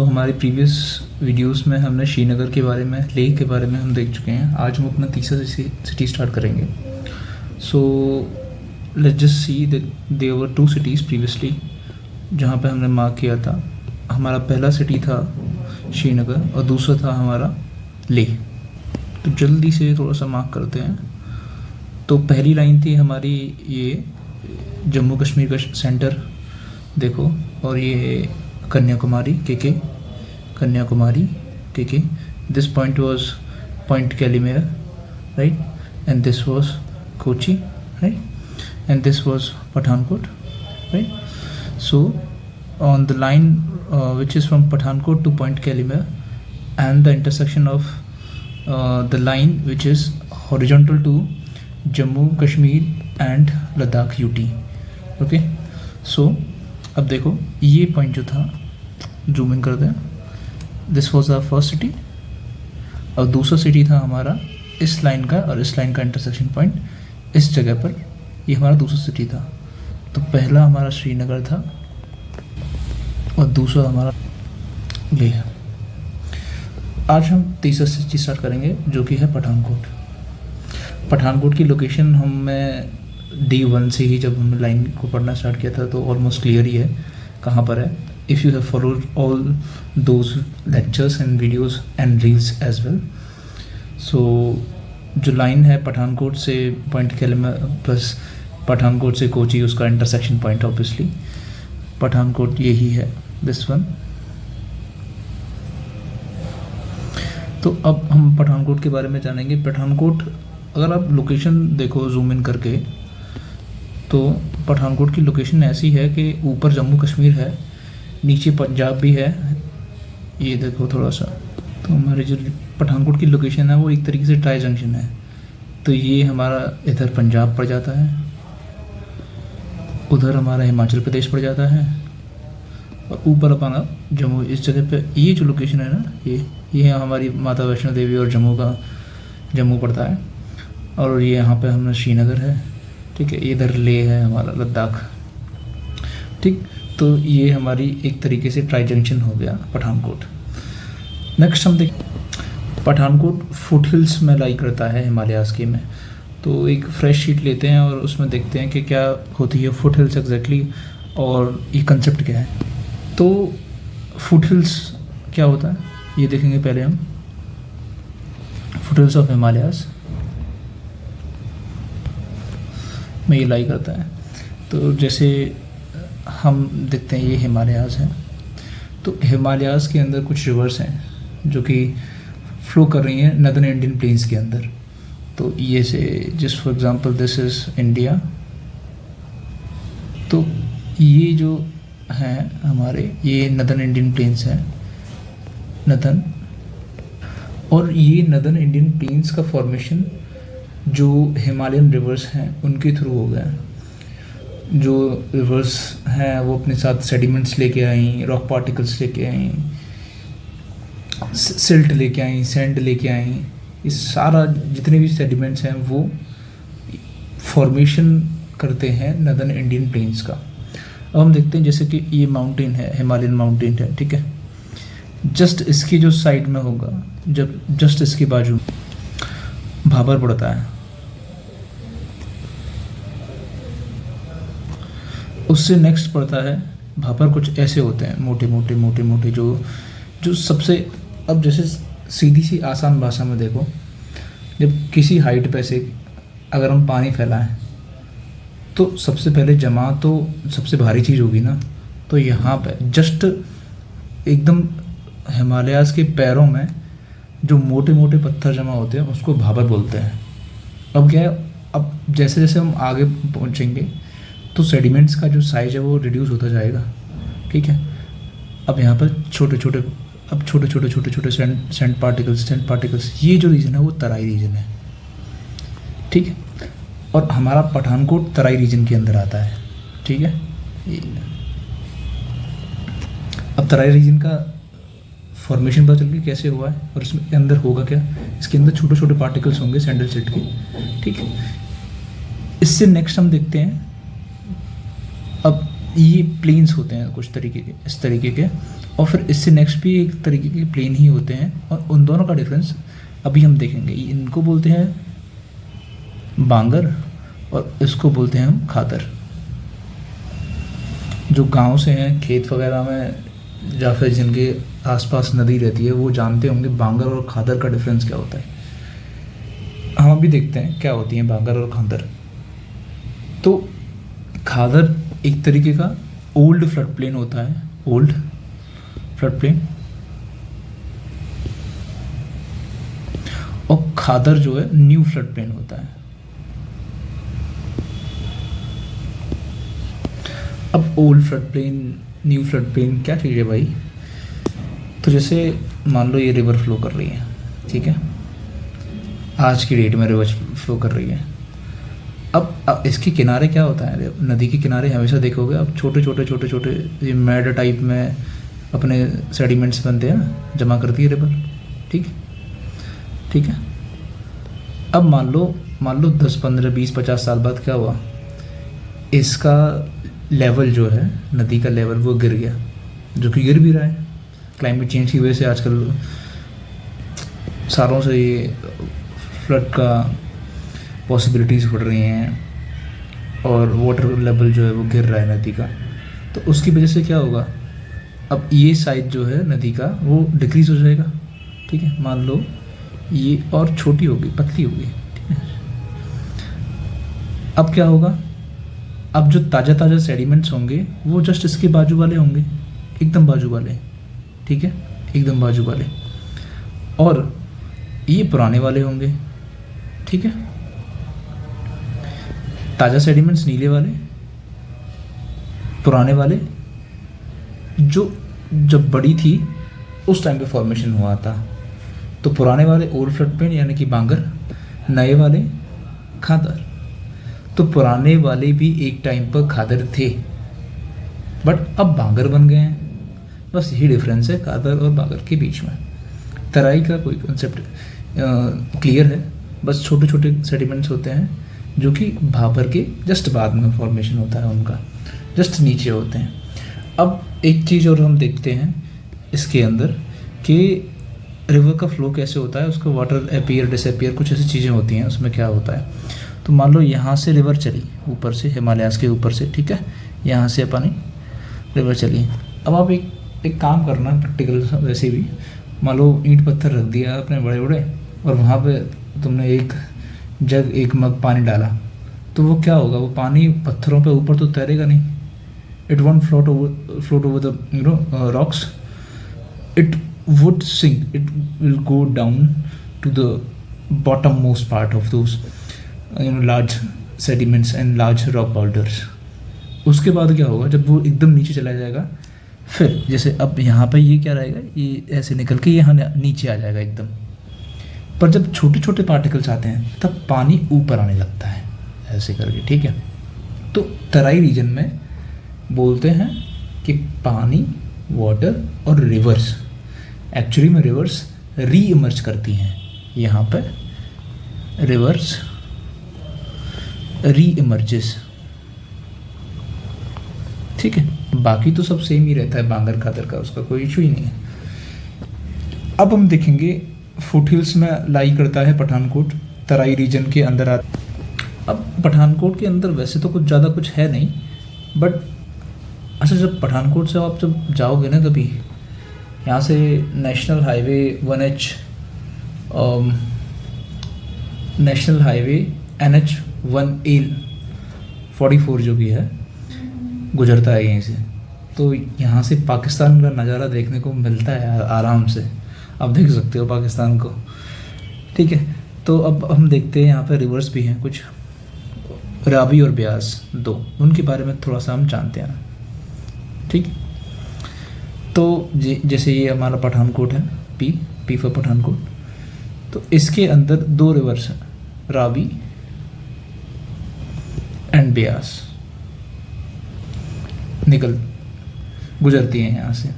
हमारे previous videos में हमने श्रीनगर के बारे में, लेह के बारे में हम देख चुके हैं। आज हम अपना तीसरा सिटी स्टार्ट करेंगे। So let's just see that there were 2 cities previously जहाँ पे हमने मार्क किया था। हमारा पहला सिटी था श्रीनगर और दूसरा था हमारा लेह। तो जल्दी से थोड़ा सा मार्क करते हैं। तो पहली लाइन थी हमारी ये जम्मू कश्मीर का सेंटर देखो, और ये कन्याकुमारी के कन्याकुमारी के this point was point Calimere, right, and this was Kochi, right, and this was Pathankot, right. So on the line which is from Pathankot to Point Calimere and the intersection of the line which is horizontal to Jammu Kashmir and Ladakh UT, okay। so अब देखो ये point जो था, zoom in करते हैं, this was our first city और दूसरा city था हमारा इस लाइन का और इस लाइन का इंटरसेक्शन पॉइंट इस जगह पर, ये हमारा दूसरा सिटी था। तो पहला हमारा श्रीनगर था और दूसरा हमारा लेह। आज हम तीसरा सिटी स्टार्ट करेंगे जो कि है पठानकोट। पठानकोट की लोकेशन हमें D1 से ही जब हमने लाइन को पढ़ना स्टार्ट किया था तो ऑलमोस्ट क्लियर ही है कहाँ पर है। If you have followed all those lectures and videos and reels as well. So जो लाइन है पठानकोट से पॉइंट कैलीमेरा प्लस पठानकोट से कोची, उसका इंटरसेक्शन पॉइंट ऑब्वियसली पठानकोट यही है, दिस वन। तो अब हम पठानकोट के बारे में जानेंगे। पठानकोट अगर आप लोकेशन देखो जूम इन करके, तो पठानकोट की लोकेशन ऐसी है कि ऊपर जम्मू कश्मीर है, नीचे पंजाब भी है, ये देखो थोड़ा सा। तो हमारी जो पठानकोट की लोकेशन है वो एक तरीके से ट्राई जंक्शन है। तो ये हमारा इधर पंजाब पड़ जाता है, उधर हमारा हिमाचल प्रदेश पड़ जाता है और ऊपर अपना जम्मू। इस जगह पे ये जो लोकेशन है ना, ये हमारी माता वैष्णो देवी और जम्मू पड़ता है। और ये यहाँ पे हमारा श्रीनगर है, ठीक है, इधर लेह है हमारा, लद्दाख, ठीक। तो ये हमारी एक तरीके से ट्राई जंक्शन हो गया पठानकोट। नेक्स्ट हम देखें, पठानकोट फुट हिल्स में लाई करता है हिमालयाज़ के में। तो एक फ्रेश शीट लेते हैं और उसमें देखते हैं कि क्या होती है फुट हिल्स एग्जैक्टली और ये कंसेप्ट क्या है। तो फुट हिल्स क्या होता है ये देखेंगे पहले हम। फुट हिल्स ऑफ हिमालयाज़ में ये लाई करता है। तो जैसे हम देखते हैं ये हिमालयाज़ हैं, तो हिमालयाज़ के अंदर कुछ रिवर्स हैं जो कि फ्लो कर रही हैं नदर्न इंडियन प्लेन्स के अंदर। तो ये से just for example this is India. तो ये जो हैं हमारे, ये नदर्न इंडियन प्लेन्स हैं, नदर्न, और ये नदर्न इंडियन प्लेन्स का फॉर्मेशन जो हिमालयन रिवर्स हैं उनके थ्रू हो गया। जो रिवर्स हैं वो अपने साथ सेडिमेंट्स लेके आई, रॉक पार्टिकल्स लेके आई, सिल्ट लेके आई, सैंड लेके आई। ये सारा जितने भी सेडिमेंट्स हैं वो फॉर्मेशन करते हैं नदर्न इंडियन प्लेन्स का। अब हम देखते हैं जैसे कि ये माउंटेन है, हिमालयन माउंटेन है, ठीक है। जस्ट इसकी जो साइड में होगा, जब जस्ट इसके बाजू भाबर पड़ता है, उससे नेक्स्ट पड़ता है भापर। कुछ ऐसे होते हैं मोटे मोटे जो सबसे, अब जैसे सीधी सी आसान भाषा में देखो, जब किसी हाइट पे से अगर हम पानी फैलाएं तो सबसे पहले जमा तो सबसे भारी चीज़ होगी ना। तो यहाँ पे जस्ट एकदम हिमालयाज़ के पैरों में जो मोटे मोटे पत्थर जमा होते हैं उसको भाबर बोलते हैं। अब क्या है, अब जैसे जैसे हम आगे पहुँचेंगे तो सेडिमेंट्स का जो साइज है वो रिड्यूस होता जाएगा, ठीक है। अब यहाँ पर छोटे छोटे सैंड पार्टिकल्स, ये जो रीजन है वो तराई रीजन है, ठीक है। और हमारा पठानकोट तराई रीजन के अंदर आता है, ठीक है। अब तराई रीजन का फॉर्मेशन पता चल गया कैसे हुआ है और इसमें अंदर होगा क्या। इसके अंदर छोटे छोटे पार्टिकल्स होंगे सैंडल सिल्ट के, ठीक है। इससे नेक्स्ट हम देखते हैं, अब ये प्लेन्स होते हैं कुछ तरीके के, इस तरीके के, और फिर इससे नेक्स्ट भी एक तरीके के प्लेन ही होते हैं, और उन दोनों का डिफरेंस अभी हम देखेंगे। इनको बोलते हैं बांगर और इसको बोलते हैं हम खादर। जो गांव से हैं, खेत वगैरह में या फिर जिनके आसपास नदी रहती है, वो जानते होंगे बांगर और खादर का डिफरेंस क्या होता है। हम अभी देखते हैं क्या होती हैं बांगर और खादर। तो खादर एक तरीके का ओल्ड फ्लड प्लेन होता है, ओल्ड फ्लड प्लेन, और खादर जो है न्यू फ्लड प्लेन होता है। अब old flood plain, new flood plain क्या चीज़ है भाई? तो जैसे मान लो ये रिवर फ्लो कर रही है, ठीक है, आज की डेट में रिवर फ्लो कर रही है। अब इसके किनारे क्या होता है, नदी के किनारे हमेशा देखोगे अब छोटे छोटे छोटे छोटे ये मैड टाइप में अपने सेडिमेंट्स बनते हैं ना, जमा करती है रिवर, ठीक ठीक है। अब मान लो 10 15 20 50 साल बाद क्या हुआ, इसका लेवल जो है, नदी का लेवल वो गिर गया, जो कि गिर भी रहा है। क्लाइमेट चेंज की वजह से आजकल सालों से ये फ्लड का पॉसिबिलिटीज़ बढ़ रही हैं और वाटर लेवल जो है वो गिर रहा है नदी का। तो उसकी वजह से क्या होगा, अब ये साइज जो है नदी का वो डिक्रीज़ हो जाएगा, ठीक है। मान लो ये और छोटी होगी, पतली होगी, ठीक है। अब क्या होगा, अब जो ताज़ा सेडिमेंट्स होंगे वो जस्ट इसके बाजू वाले होंगे, एकदम बाजू वाले, ठीक है, एकदम बाजू वाले, और ये पुराने वाले होंगे, ठीक है। ताज़ा सेडिमेंट्स नीले वाले, पुराने वाले जो जब बड़ी थी उस टाइम पे फॉर्मेशन हुआ था। तो पुराने वाले ओल्ड फ्लड प्लेन यानी कि बांगर, नए वाले खादर। तो पुराने वाले भी एक टाइम पर खादर थे, बट अब बांगर बन गए हैं। बस यही डिफरेंस है खादर और बांगर के बीच में। तराई का कोई कंसेप्ट क्लियर है, बस छोटे छोटे सेडिमेंट्स होते हैं जो कि भाबर के जस्ट बाद में फॉर्मेशन होता है, उनका जस्ट नीचे होते हैं। अब एक चीज़ और हम देखते हैं इसके अंदर कि रिवर का फ्लो कैसे होता है, उसका वाटर अपीयर डिसअपीयर कुछ ऐसी चीज़ें होती हैं, उसमें क्या होता है। तो मान लो यहाँ से रिवर चली ऊपर से, हिमालयाज़ के ऊपर से, ठीक है, यहाँ से अपनी रिवर चली। अब आप एक काम करना प्रैक्टिकल वैसे भी, मान लो ईंट पत्थर रख दिया अपने बड़े बड़े और वहाँ पे तुमने एक जग, एक मग पानी डाला, तो वो क्या होगा, वो पानी पत्थरों पे ऊपर तो तैरेगा नहीं। It won't float over the rocks, it would sink, it will go down to the bottom most part of those large sediments and large rock boulders. उसके बाद क्या होगा, जब वो एकदम नीचे चला जाएगा, फिर जैसे अब यहाँ पे ये क्या रहेगा, ये ऐसे निकल के यहाँ नीचे आ जाएगा एकदम। पर जब छोटे छोटे पार्टिकल्स आते हैं तब पानी ऊपर आने लगता है ऐसे करके, ठीक है। तो तराई रीजन में बोलते हैं कि पानी, वाटर और रिवर्स, एक्चुअली में रिवर्स री इमर्ज करती हैं। यहाँ पर रिवर्स री इमर्जेस, ठीक है। बाकी तो सब सेम ही रहता है बांगर खादर का, उसका कोई इशू ही नहीं है। अब हम देखेंगे फुट हिल्स में लाई करता है पठानकोट, तराई रीजन के अंदर आता। अब पठानकोट के अंदर वैसे तो कुछ ज़्यादा कुछ है नहीं, बट अच्छा, जब पठानकोट से आप जब जाओगे ना कभी, यहाँ से national highway 1H, national highway NH1A44 जो भी है गुजरता है यहीं से, तो यहाँ से पाकिस्तान का नज़ारा देखने को मिलता है आराम से। आप देख सकते हो पाकिस्तान को, ठीक है। तो अब हम देखते हैं यहाँ पे रिवर्स भी हैं कुछ, रावी और ब्यास दो, उनके बारे में थोड़ा सा हम जानते हैं, ठीक। तो जैसे ये हमारा पठानकोट है, पी फॉर पठानकोट, तो इसके अंदर दो रिवर्स हैं, रावी एंड ब्यास गुजरती हैं यहाँ से।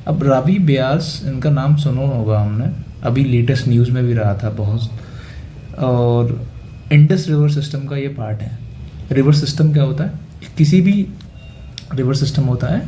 अब रावी ब्यास, इनका नाम सुना होगा हमने, अभी लेटेस्ट न्यूज़ में भी रहा था बहुत, और इंडस रिवर सिस्टम का ये पार्ट है। रिवर सिस्टम क्या होता है, किसी भी रिवर सिस्टम होता है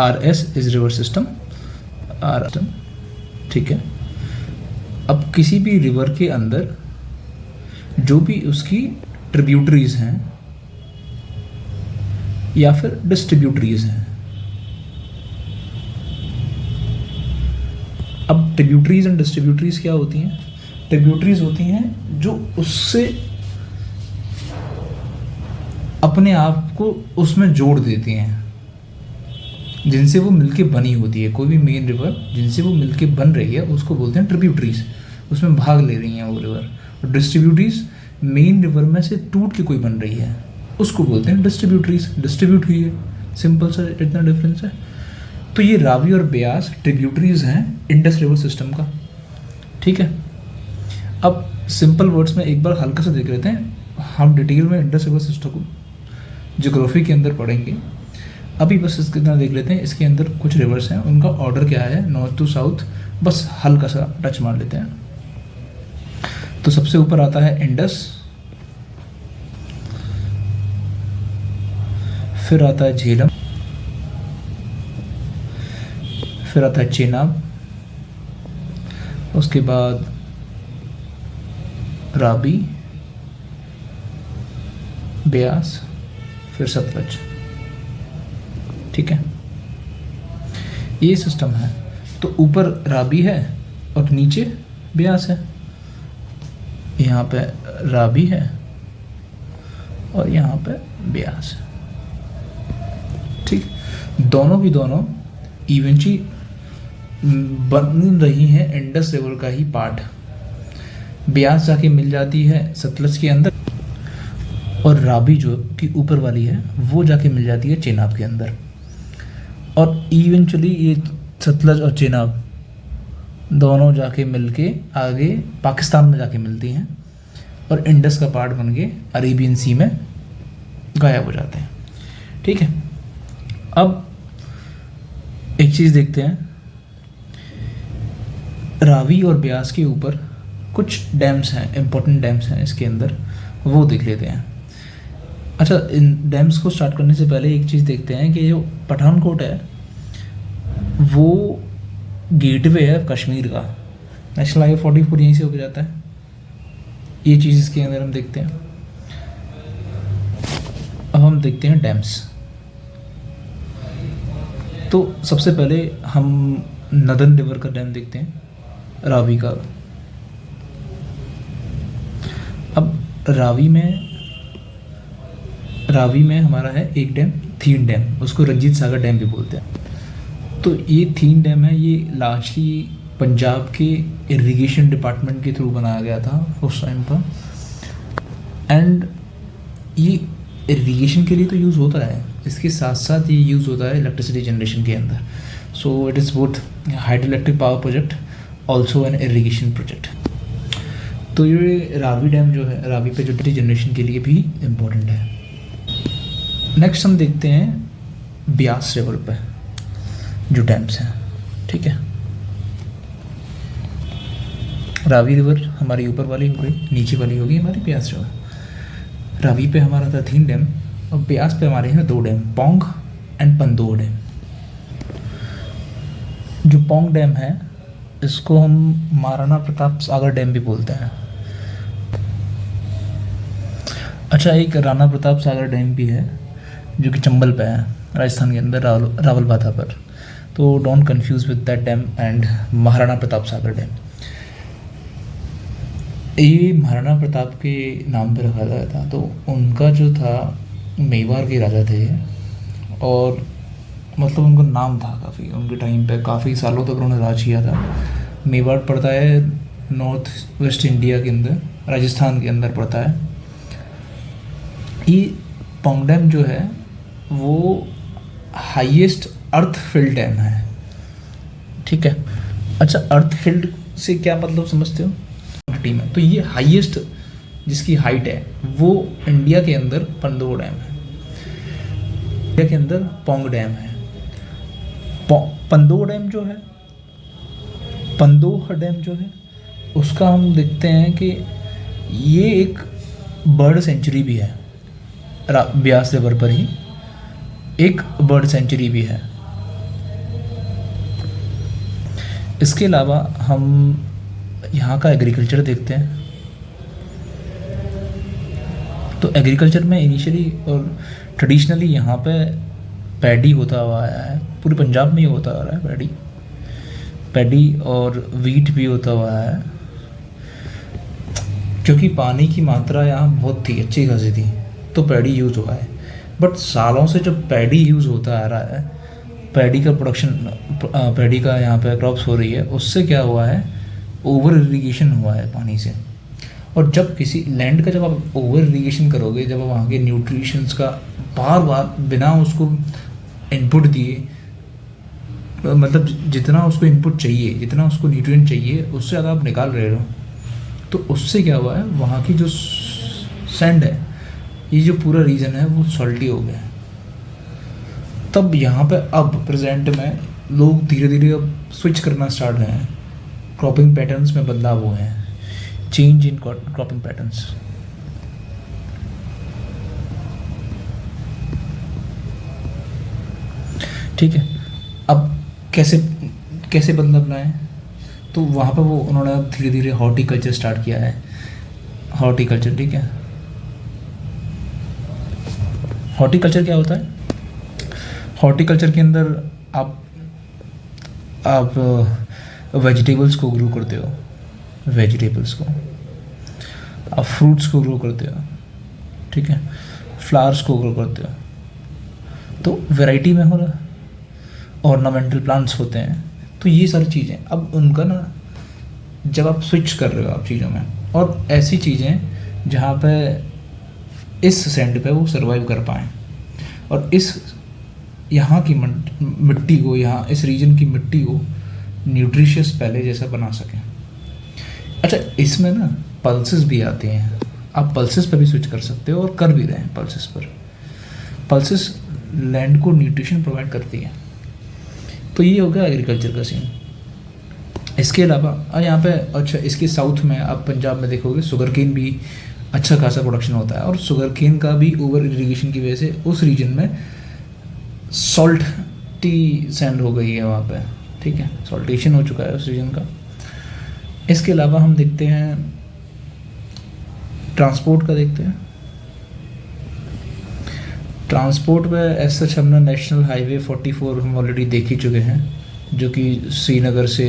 RS इज रिवर सिस्टम, ठीक है। अब किसी भी रिवर के अंदर जो भी उसकी ट्रिब्यूटरीज हैं या फिर डिस्ट्रीब्यूटरीज हैं, अब ट्रिब्यूटरीज एंड डिस्ट्रीब्यूटरीज क्या होती हैं? ट्रिब्यूटरीज होती हैं जो उससे अपने आप को उसमें जोड़ देती हैं, जिनसे वो मिलके बनी होती है। कोई भी मेन रिवर जिनसे वो मिलके बन रही है उसको बोलते हैं ट्रिब्यूटरीज, उसमें भाग ले रही हैं वो रिवर। और डिस्ट्रीब्यूटरीज मेन रिवर में से टूट के कोई बन रही है, उसको बोलते हैं डिस्ट्रीब्यूटरीज, डिस्ट्रीब्यूट हुई है। सिंपल सा इतना डिफरेंस है। तो ये रावी और ब्यास ट्रिब्यूटरीज हैं इंडस रिवर सिस्टम का, ठीक है। अब सिंपल वर्ड्स में एक बार हल्का सा देख लेते हैं। हम डिटेल में इंडस रिवर सिस्टम को ज्योग्राफी के अंदर पढ़ेंगे, अभी बस इसके अंदर देख लेते हैं। इसके अंदर कुछ रिवर्स हैं, उनका ऑर्डर क्या है, नॉर्थ टू साउथ, बस हल्का सा टच मार लेते हैं। तो सबसे ऊपर आता है इंडस, फिर आता है झेलम, फिर आता है चेनाब, उसके बाद रावी, ब्यास, फिर सतलज, ठीक है। ये सिस्टम है। तो ऊपर रावी है और नीचे ब्यास है। यहाँ पे रावी है और यहाँ पे ब्यास है, ठीक। दोनों की दोनों इवेंचुअली बन रही हैं इंडस रिवर का ही पार्ट। ब्यास जाके मिल जाती है सतलज के अंदर, और रावी जो कि ऊपर वाली है वो जाके मिल जाती है चेनाब के अंदर। और इवेंचुअली ये सतलज और चेनाब दोनों जाके मिलके आगे पाकिस्तान में जाके मिलती हैं और इंडस का पार्ट बन के अरेबियन सी में गायब हो जाते हैं, ठीक है। अब एक चीज़ देखते हैं, रावी और ब्यास के ऊपर कुछ डैम्स हैं, इम्पोर्टेंट डैम्स हैं इसके अंदर, वो देख लेते हैं। अच्छा, इन डैम्स को स्टार्ट करने से पहले एक चीज़ देखते हैं कि जो पठानकोट है वो गेटवे है कश्मीर का। नेशनल हाईवे 44 यहीं से होकर जाता है। ये चीज़ इसके अंदर हम देखते हैं। अब हम देखते हैं डैम्स। तो सबसे पहले हम नदन रिवर का डैम देखते हैं, रावी का। अब रावी में हमारा है एक डैम, थीन डैम, उसको रंजीत सागर डैम भी बोलते हैं। तो ये थीन डैम है, ये लार्जली पंजाब के इरिगेशन डिपार्टमेंट के थ्रू बनाया गया था उस टाइम पर। एंड ये इरिगेशन के लिए तो यूज़ होता है, इसके साथ साथ ये यूज़ होता है इलेक्ट्रिसिटी जनरेशन के अंदर। So it is both hydro electric power project also an irrigation project. तो ये रावी डैम जो है, रावी पे जो जनरेशन के लिए भी इम्पोर्टेंट है। नेक्स्ट हम देखते हैं ब्यास रिवर पे जो डैम्स हैं, ठीक है। रावी रिवर हमारी ऊपर वाली हो गई, नीचे वाली होगी हमारी ब्यास रिवर। रावी पे हमारा था थीन डैम और ब्यास पे हमारे हैं दो डैम, पौंग एंड पंदोह डैम। जो पौंग डैम है इसको हम महाराणा प्रताप सागर डैम भी बोलते हैं। अच्छा, एक राणा प्रताप सागर डैम भी है जो कि चंबल पे है, राजस्थान के अंदर, रावल बाधा पर। तो don't confuse with that dam and Maharana Pratap Sagar dam. ये महाराणा प्रताप के नाम पे रखा गया था। तो उनका जो था, मेवाड़ के राजा थे और मतलब उनका नाम था काफ़ी, उनके टाइम पे काफ़ी सालों तक उन्होंने राज किया था। मेवाड़ पड़ता है नॉर्थ वेस्ट इंडिया के अंदर, राजस्थान के अंदर पड़ता है। ये पौंग डैम जो है वो हाईएस्ट अर्थ फिल्ड डैम है, ठीक है। अच्छा, अर्थ फिल्ड से क्या मतलब समझते हो? क्वांटिटी में। तो ये हाईएस्ट जिसकी हाइट है वो इंडिया के अंदर पंदोह डैम है, इंडिया के अंदर पौंग डैम है। पंदोह डैम जो है उसका हम देखते हैं कि ये एक बर्ड सेंचुरी भी है। ब्यास रिवर पर ही एक बर्ड सेंचुरी भी है। इसके अलावा हम यहाँ का एग्रीकल्चर देखते हैं। तो एग्रीकल्चर में इनिशियली और ट्रेडिशनली यहाँ पे पैडी होता हुआ आया है, पूरे पंजाब में ही होता आ रहा है पैडी और वीट भी होता हुआ है, क्योंकि पानी की मात्रा यहाँ बहुत थी, अच्छी खासी थी, तो पैडी यूज़ हुआ है। बट सालों से जब पैडी यूज़ होता आ रहा है, पैडी का प्रोडक्शन, पैडी का यहाँ पे क्रॉप्स हो रही है, उससे क्या हुआ है, ओवर इरीगेशन हुआ है पानी से। और जब किसी लैंड का जब आप ओवर इरीगेशन करोगे, जब आप वहाँ के न्यूट्रिशंस का बार बार बिना उसको इनपुट दिए, मतलब जितना उसको इनपुट चाहिए, जितना उसको न्यूट्रिएंट चाहिए, उससे ज़्यादा आप निकाल रहे हो, तो उससे क्या हुआ है, वहाँ की जो सैंड है, ये जो पूरा रीजन है वो सॉल्टी हो गया है। तब यहाँ पे अब प्रेजेंट में लोग धीरे धीरे अब स्विच करना स्टार्ट हुए हैं, क्रॉपिंग पैटर्न्स में बदलाव हुए हैं, चेंज इन क्रॉपिंग पैटर्न्स। ठीक है, अब कैसे बदलाव लाए, तो वहाँ पे वो उन्होंने धीरे धीरे हॉर्टिकल्चर स्टार्ट किया है। हॉर्टिकल्चर, ठीक है, हॉर्टिकल्चर क्या होता है, हॉर्टिकल्चर के अंदर आप वेजिटेबल्स को ग्रो करते हो, वेजिटेबल्स को, आप फ्रूट्स को ग्रो करते हो, ठीक है, फ्लावर्स को ग्रो करते हो, तो वैरायटी में हो रहा, ऑर्नामेंटल प्लांट्स होते हैं, तो ये सारी चीज़ें अब उनका ना, जब आप स्विच कर रहे हो आप चीज़ों में, और ऐसी चीज़ें जहाँ पे इस सैंड पे वो सर्वाइव कर पाएँ, और इस यहाँ की मिट्टी को, यहाँ इस रीजन की मिट्टी को न्यूट्रिशियस पहले जैसा बना सकें। अच्छा, इसमें ना पल्सेस भी आते हैं, आप पल्सेस पर भी स्विच कर सकते हो और कर भी रहे हैं पल्सेस पर। पल्सेस लैंड को न्यूट्रिशन प्रोवाइड करती है। तो ये हो गया एग्रीकल्चर का सीन। इसके अलावा यहाँ पे, अच्छा, इसके साउथ में आप पंजाब में देखोगे शुगर केन भी अच्छा खासा प्रोडक्शन होता है, और शुगर केन का भी ओवर इरीगेशन की वजह से उस रीजन में सॉल्ट टी सैंड हो गई है वहाँ पे, ठीक है, सॉल्टेशन हो चुका है उस रीजन का। इसके अलावा हम देखते हैं ट्रांसपोर्ट का, देखते हैं ट्रांसपोर्ट में एज सच हमने नेशनल हाईवे 44 हम ऑलरेडी देख ही चुके हैं, जो कि श्रीनगर से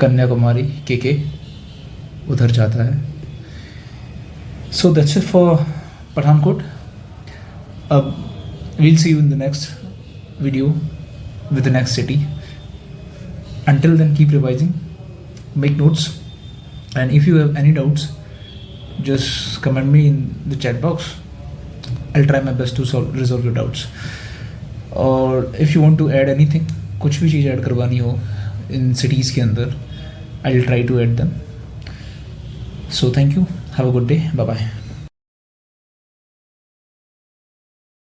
कन्याकुमारी के उधर जाता है। So that's it for Pathankot. अब we'll see you in the next video with the next city. Until then, keep revising, make notes, and if you have any doubts, just comment me in the chat box. I'll try my best to resolve your doubts. और if you want to add anything, कुछ भी चीज़ add करवानी हो इन cities के अंदर, I'll try to add them. So thank you, have a good day, bye bye.